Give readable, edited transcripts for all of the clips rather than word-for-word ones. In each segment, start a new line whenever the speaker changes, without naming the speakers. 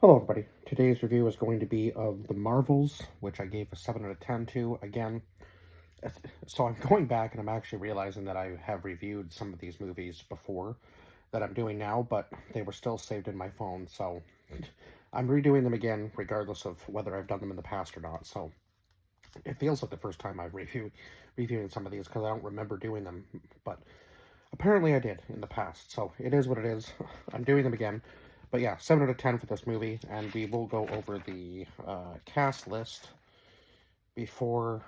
Hello everybody. Today's review is going to be of The Marvels, which I gave a 7 out of 10 to. Again, so I'm going back and I'm actually realizing that I have reviewed some of these movies before that I'm doing now, but they were still saved in my phone, so I'm redoing them again regardless of whether I've done them in the past or not. So it feels like the first time I've reviewing some of these because I don't remember doing them, but apparently I did in the past, so it is what it is. I'm doing them again. But yeah, 7 out of 10 for this movie, and we will go over the cast list before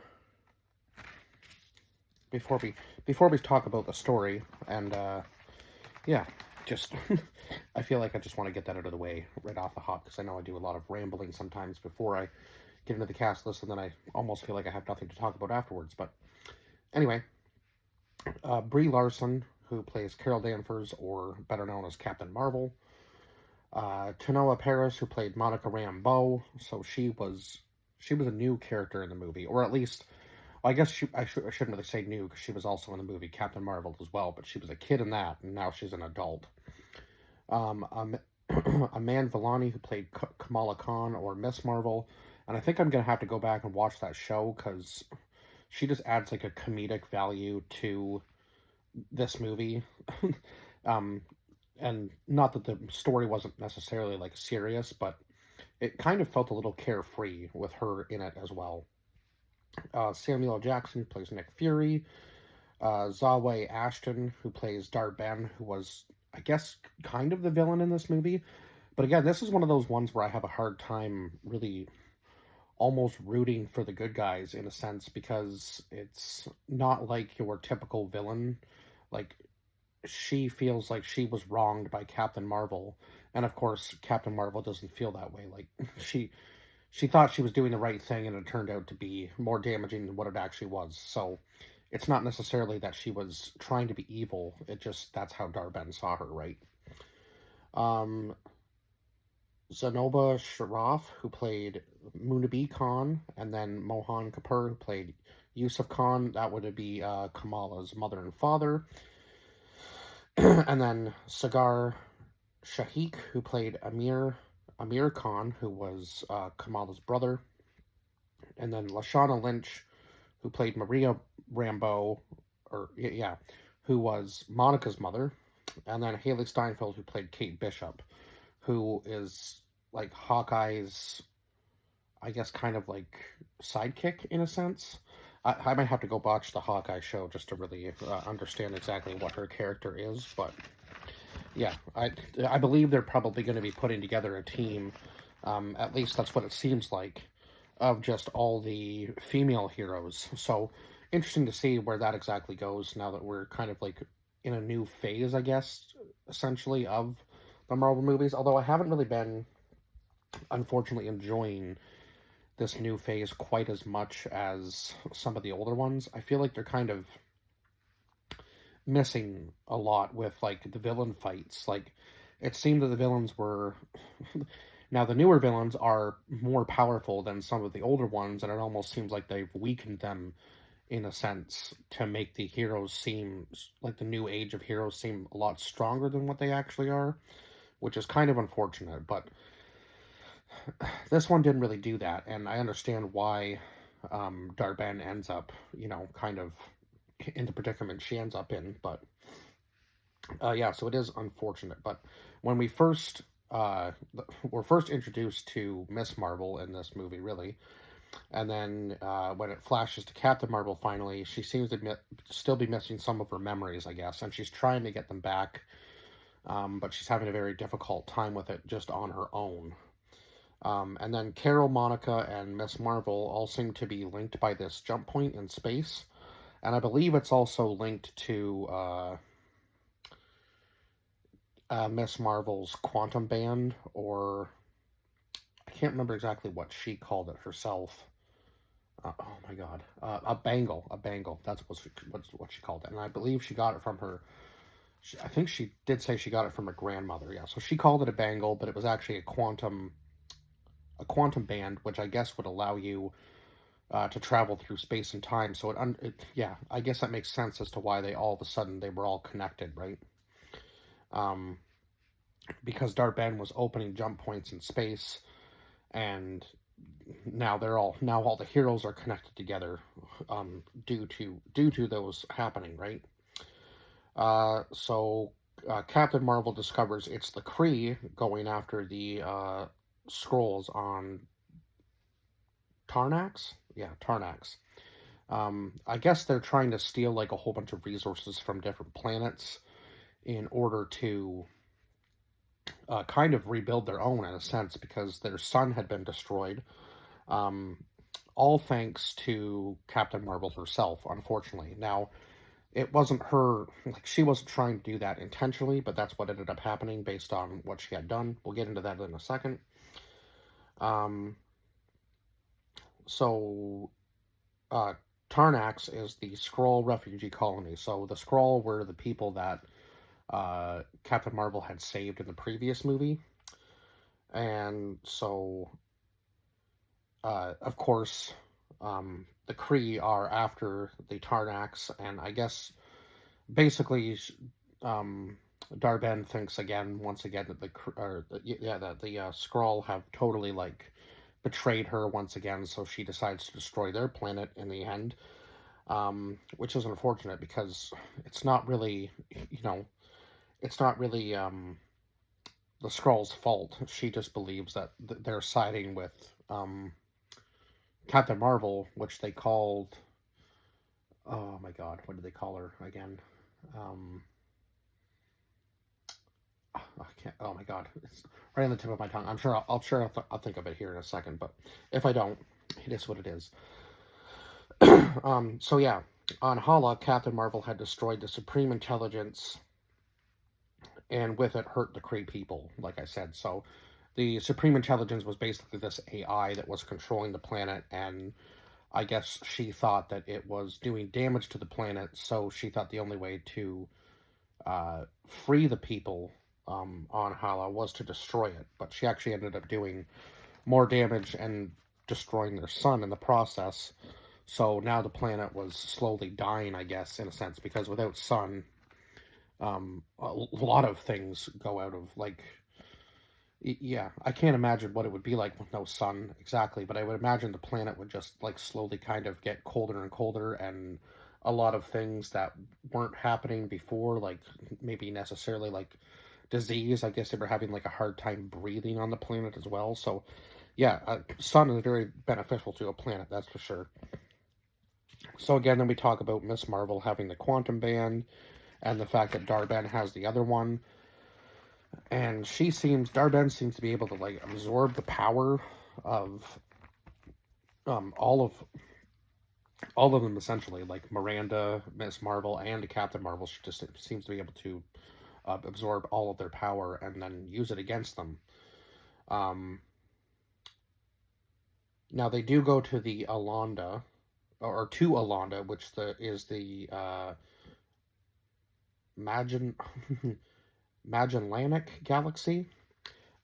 before we before we talk about the story. And yeah, just I feel like I just want to get that out of the way right off the hop because I know I do a lot of rambling sometimes before I get into the cast list, and then I almost feel like I have nothing to talk about afterwards. But anyway, Brie Larson, who plays Carol Danvers, or better known as Captain Marvel. Tanoa Paris, who played Monica Rambeau, so she was a new character in the movie, or at least I guess I shouldn't really say new because she was also in the movie Captain Marvel as well, but she was a kid in that, and now she's an adult. Um, Aman Vellani, who played Kamala Khan or Miss Marvel, and I think I'm gonna have to go back and watch that show because she just adds like a comedic value to this movie. um, and not that the story wasn't necessarily like serious, but it kind of felt a little carefree with her in it as well. Samuel L. Jackson plays Nick Fury. Zawe Ashton, who plays Dar-Benn, who was, I guess, kind of the villain in this movie. But again, this is one of those ones where I have a hard time really almost rooting for the good guys in a sense because it's not like your typical villain. Like, she feels like she was wronged by Captain Marvel, and of course, Captain Marvel doesn't feel that way. Like, she she thought she was doing the right thing, and it turned out to be more damaging than what it actually was. So, it's not necessarily that she was trying to be evil. It just that's how Dar-Benn saw her, right? Um, Zanoba Sharaf, who played Munabi Khan, and then Mohan Kapoor, who played Yusuf Khan. That would be Kamala's mother and father. And then Sagar Shaikh, who played Amir Khan, who was Kamala's brother, and then Lashana Lynch, who played Maria Rambeau, or yeah, who was Monica's mother, and then Haley Steinfeld, who played Kate Bishop, who is like Hawkeye's, I guess, kind of like sidekick in a sense. I might have to go watch the Hawkeye show just to really understand exactly what her character is, but yeah, I believe they're probably going to be putting together a team. At least that's what it seems like, of just all the female heroes. So interesting to see where that exactly goes now that we're kind of like in a new phase, I guess, essentially of the Marvel movies. Although I haven't really been, unfortunately, enjoying this new phase quite as much as some of the older ones. I feel like they're kind of missing a lot with like the villain fights. Like it seemed that the villains were now the newer villains are more powerful than some of the older ones, and it almost seems like they've weakened them in a sense to make the heroes seem like the new age of heroes seem a lot stronger than what they actually are, which is kind of unfortunate. But this one didn't really do that, and I understand why Dar-Benn ends up, kind of in the predicament she ends up in. But yeah, so it is unfortunate. But when we're first introduced to Miss Marvel in this movie, really, and then when it flashes to Captain Marvel, finally, she seems to still be missing some of her memories, I guess, and she's trying to get them back, but she's having a very difficult time with it just on her own. And then Carol, Monica, and Miss Marvel all seem to be linked by this jump point in space, and I believe it's also linked to Miss Marvel's quantum band, or I can't remember exactly what she called it herself. Oh my god, a bangle. That's what she called it, and I believe she got it from her. I think she did say she got it from her grandmother. Yeah, so she called it a bangle, but it was actually a quantum band, which I guess would allow you to travel through space and time. So yeah, I guess that makes sense as to why they all of a sudden they were all connected, right? Um, because Dar-Benn was opening jump points in space, and now all the heroes are connected together, due to those happening, right? So Captain Marvel discovers it's the Kree going after the Skrulls on Tarnax. Yeah, Tarnax. I guess they're trying to steal like a whole bunch of resources from different planets in order to kind of rebuild their own in a sense, because their sun had been destroyed. Um, all thanks to Captain Marvel herself, unfortunately. Now, it wasn't her, like, she wasn't trying to do that intentionally, but that's what ended up happening based on what she had done. We'll get into that in a second. Um, so, Tarnax is the Skrull refugee colony. So, the Skrull were the people that Captain Marvel had saved in the previous movie. And so, of course, the Kree are after the Tarnax, and I guess basically, Dar-Benn thinks once again, that the Skrull have totally like betrayed her once again, so she decides to destroy their planet in the end, which is unfortunate because it's not really, you know, it's not really the Skrull's fault. She just believes that they're siding with Captain Marvel, which they called. Oh my God, what did they call her again? Um, I can't. Oh my God, it's right on the tip of my tongue. I'm sure. I'll think of it here in a second. But if I don't, it is what it is. So yeah, on Hala, Captain Marvel had destroyed the Supreme Intelligence, and with it hurt the Kree people. Like I said, so the Supreme Intelligence was basically this AI that was controlling the planet, and I guess she thought that it was doing damage to the planet. So she thought the only way to free the people on Hala was to destroy it, but she actually ended up doing more damage and destroying their sun in the process. So now the planet was slowly dying, I guess, in a sense, because without sun, a lot of things go out of like. Yeah, I can't imagine what it would be like with no sun exactly, but I would imagine the planet would just like slowly kind of get colder and colder, and a lot of things that weren't happening before, like maybe necessarily like disease. I guess they were having like a hard time breathing on the planet as well. So, yeah, sun is very beneficial to a planet, that's for sure. So again, then we talk about Miss Marvel having the quantum band, and the fact that Dar-Benn has the other one, and Dar-Benn seems to be able to like absorb the power of um all of all of them essentially, like Miranda, Miss Marvel, and Captain Marvel. She just seems to be able to absorb all of their power and then use it against them. Um, Now they do go to the Alonda, or to Alonda, which is the Magellan Magellanic Galaxy.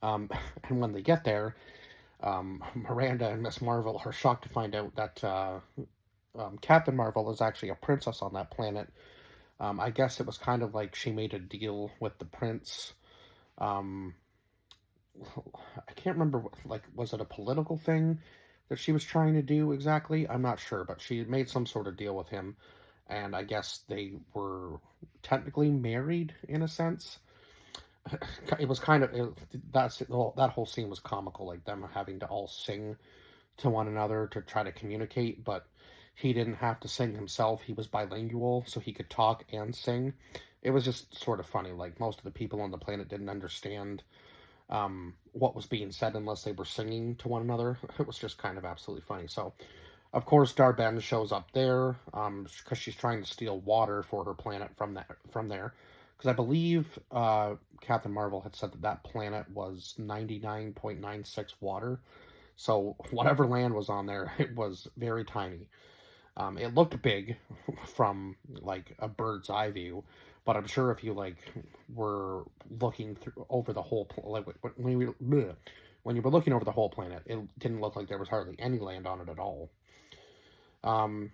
And when they get there, Miranda and Miss Marvel are shocked to find out that Captain Marvel is actually a princess on that planet. I guess it was kind of like she made a deal with the prince. Um, I can't remember, like, was it a political thing that she was trying to do exactly? I'm not sure, but she made some sort of deal with him, and I guess they were technically married in a sense. It was kind of that whole scene was comical, like them having to all sing to one another to try to communicate, but he didn't have to sing himself. He was bilingual, so he could talk and sing. It was just sort of funny. Like most of the people on the planet didn't understand what was being said unless they were singing to one another. It was just kind of absolutely funny. So, of course, Dar-Benn shows up there because she's trying to steal water for her planet from there. Because I believe Captain Marvel had said that that planet was 99.96 water. So whatever land was on there, it was very tiny. It looked big from like a bird's eye view, but I'm sure if you like were looking through over the whole like when you were looking over the whole planet, it didn't look like there was hardly any land on it at all. Um,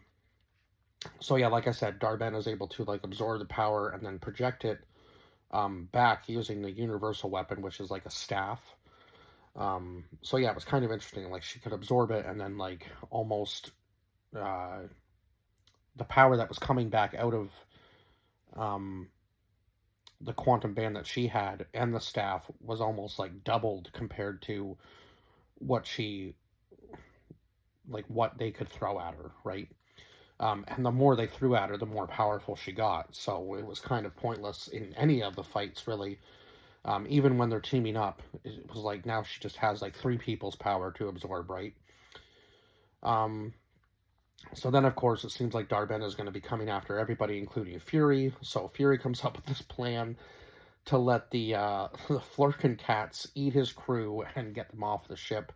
so yeah, like I said, Dar-Benn is able to like absorb the power and then project it back using the universal weapon, which is like a staff. So yeah, it was kind of interesting. Like she could absorb it and then like almost uh, the power that was coming back out of um, the quantum band that she had and the staff was almost like doubled compared to what she like what they could throw at her, right? And the more they threw at her, the more powerful she got. So it was kind of pointless in any of the fights, really. Even when they're teaming up, it was like now she just has like three people's power to absorb, right? Um, so then, of course, it seems like Dar-Benn is going to be coming after everybody, including Fury. So Fury comes up with this plan to let the Flerken cats eat his crew and get them off the ship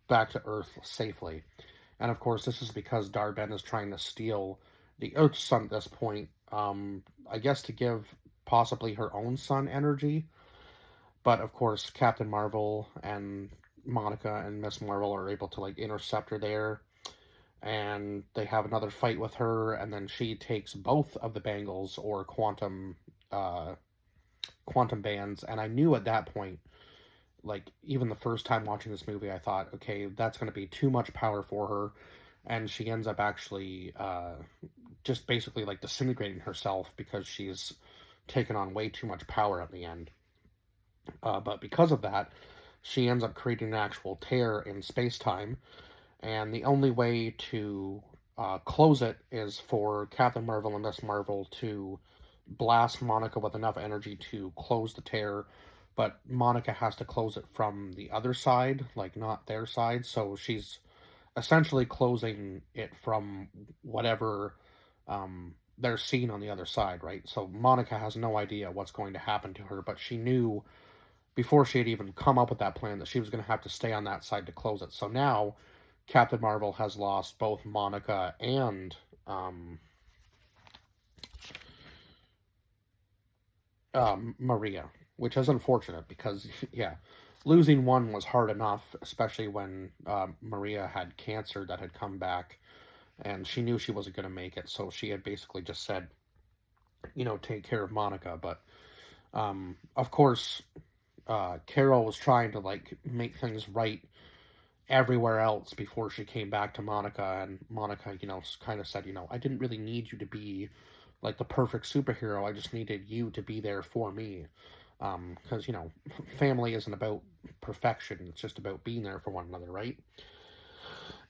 back to Earth safely. And of course, this is because Dar-Benn is trying to steal the Earth Sun at this point. I guess to give possibly her own son energy. But of course, Captain Marvel and Monica and Miss Marvel are able to like intercept her there, and they have another fight with her, and then she takes both of the bangles or uh, quantum bands. And I knew at that point, like even the first time watching this movie, I thought, okay, that's going to be too much power for her, and she ends up actually just basically like disintegrating herself because she's taken on way too much power at the end. But because of that, she ends up creating an actual tear in space time, and the only way to close it is for Captain Marvel and Miss Marvel to blast Monica with enough energy to close the tear, but Monica has to close it from the other side, like not their side, so she's essentially closing it from whatever they're seeing on the other side, right? So Monica has no idea what's going to happen to her, but she knew before she had even come up with that plan that she was going to have to stay on that side to close it. So now Captain Marvel has lost both Monica and Maria, which is unfortunate because, yeah, losing one was hard enough, especially when Maria had cancer that had come back and she knew she wasn't going to make it. So she had basically just said, take care of Monica. But of course, Carol was trying to like make things right everywhere else before she came back to Monica, and Monica, kind of said, I didn't really need you to be like the perfect superhero. I just needed you to be there for me. Because, family isn't about perfection. It's just about being there for one another, right?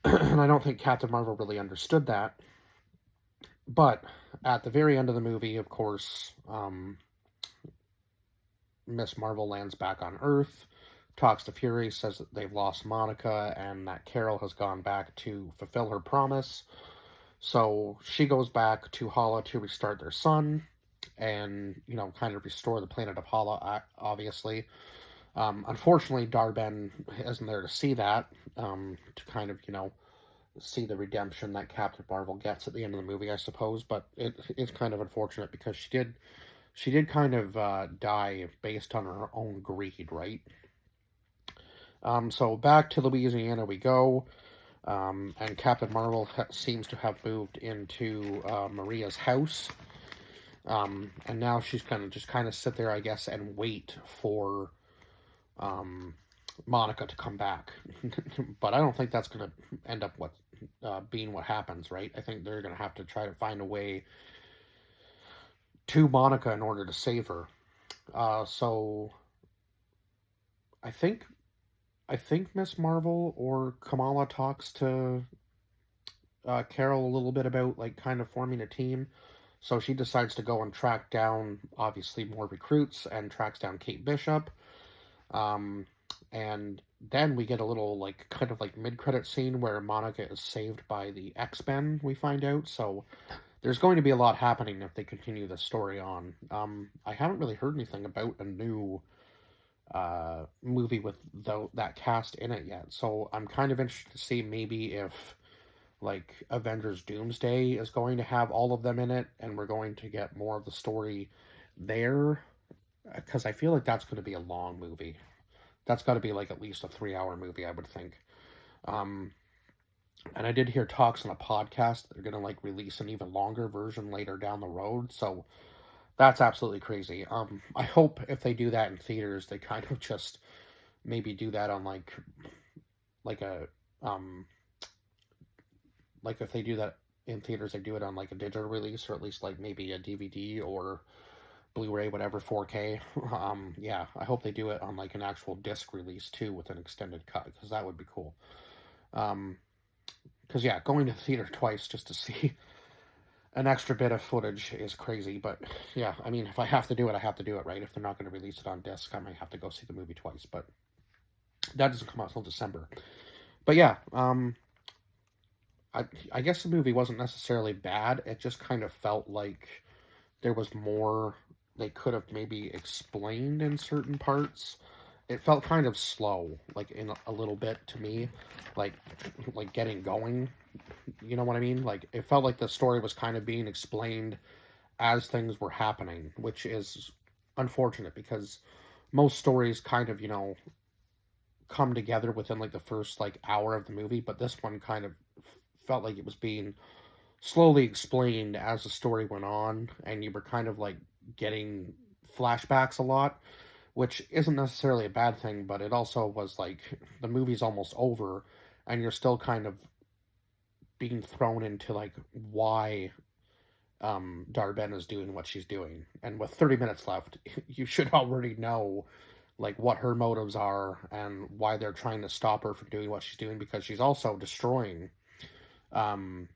And I don't think Captain Marvel really understood that. But at the very end of the movie, of course, Miss Marvel lands back on Earth, talks to Fury, says that they've lost Monica, and that Carol has gone back to fulfill her promise. So she goes back to Hala to restart their sun and, kind of restore the planet of Hala, obviously. Unfortunately, Dar-Benn isn't there to see that, to kind of, see the redemption that Captain Marvel gets at the end of the movie, I suppose. But it's kind of unfortunate because she did kind of die based on her own greed, right? So back to Louisiana we go. And Captain Marvel seems to have moved into Maria's house. And now she's going to just kind of sit there, I guess, and wait for Monica to come back. But I don't think that's going to end up being what happens, right? I think they're going to have to try to find a way to Monica in order to save her. So I think Miss Marvel or Kamala talks to Carol a little bit about like kind of forming a team. So she decides to go and track down obviously more recruits and tracks down Kate Bishop. And then we get a little like kind of like mid-credit scene where Monica is saved by the X-Men, we find out. So there's going to be a lot happening if they continue the story on. I haven't really heard anything about a new movie with that cast in it yet. So I'm kind of interested to see maybe if like Avengers Doomsday is going to have all of them in it and we're going to get more of the story there, because I feel like that's going to be a long movie. That's got to be like at least a 3-hour movie, I would think. And I did hear talks on a podcast that they're going to like release an even longer version later down the road. So That's absolutely crazy. I hope if they do that in theaters, they kind of just maybe do that on like a um like if they do that in theaters, they do it on like a digital release, or at least like maybe a DVD or Blu-ray, whatever, 4K. Yeah, I hope they do it on like an actual disc release too with an extended cut, because that would be cool. Um, because yeah, going to the theater twice just to see an extra bit of footage is crazy. But yeah, I mean, if I have to do it, I have to do it, right? If they're not going to release it on disc, I might have to go see the movie twice. But that doesn't come out until December. But yeah, I I guess the movie wasn't necessarily bad. It just kind of felt like there was more they could have maybe explained in certain parts. It felt kind of slow, like in a little bit to me, like like getting going. You know what I mean? Like it felt like the story was kind of being explained as things were happening, which is unfortunate because most stories kind of, come together within like the first like hour of the movie, but this one kind of felt like it was being slowly explained as the story went on, and you were kind of like getting flashbacks a lot, which isn't necessarily a bad thing, but it also was like the movie's almost over and you're still kind of being thrown into like why Darben is doing what she's doing. And with 30 minutes left, you should already know like what her motives are and why they're trying to stop her from doing what she's doing, because she's also destroying um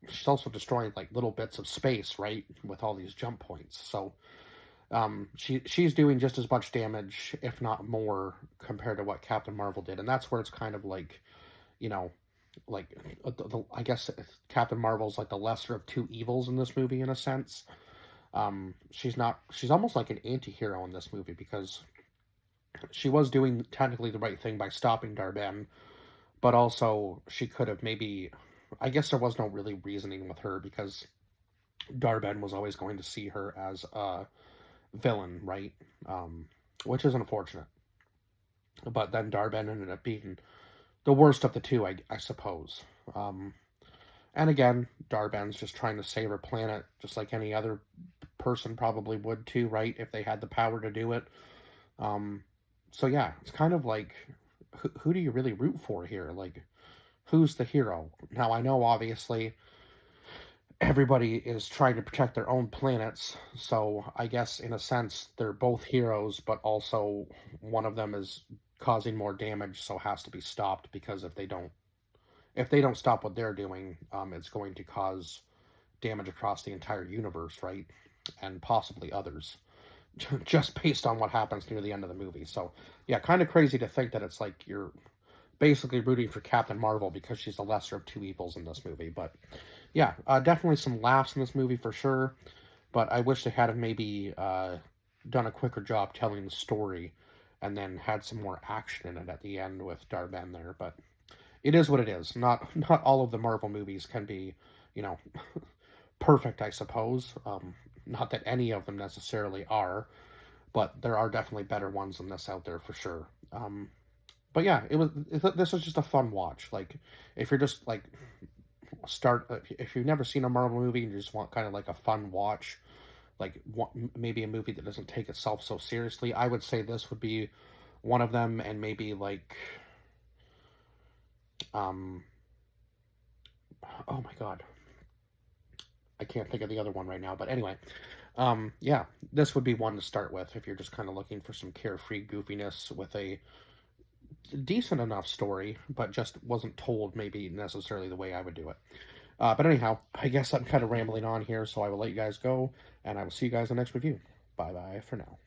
she's also destroying like little bits of space, right, with all these jump points. So she's doing just as much damage, if not more, compared to what Captain Marvel did, and that's where it's kind of like, you know, like I guess Captain Marvel's like the lesser of two evils in this movie in a sense. She's not. She's almost like an anti-hero in this movie because she was doing technically the right thing by stopping Darben, but also she could have maybe. I guess there was no really reasoning with her because Darben was always going to see her as a villain, right? Which is unfortunate. But then Darben ended up being the worst of the two, I suppose. And again, Darben's just trying to save her planet, just like any other person probably would too, right? If they had the power to do it. So yeah, it's kind of like, who do you really root for here? Like, who's the hero? Now, I know obviously everybody is trying to protect their own planets, so I guess in a sense they're both heroes, but also one of them is causing more damage, so has to be stopped, because if they don't stop what they're doing, it's going to cause damage across the entire universe, right? And possibly others, just based on what happens near the end of the movie. So yeah, kind of crazy to think that it's like you're basically rooting for Captain Marvel because she's the lesser of two evils in this movie. But yeah, definitely some laughs in this movie for sure. But I wish they had maybe done a quicker job telling the story, and then had some more action in it at the end with Darben there. But it is what it is. Not all of the Marvel movies can be, you know, perfect, I suppose. Not that any of them necessarily are, but there are definitely better ones than this out there for sure. But yeah, this was just a fun watch. Like, if you're just like if you've never seen a Marvel movie and you just want kind of like a fun watch, like maybe a movie that doesn't take itself so seriously, I would say this would be one of them. And maybe like um oh my god, I can't think of the other one right now, but anyway, yeah, this would be one to start with if you're just kind of looking for some carefree goofiness with a decent enough story, but just wasn't told maybe necessarily the way I would do it. But anyhow, I guess I'm kind of rambling on here, so I will let you guys go, and I will see you guys in the next review. Bye bye for now.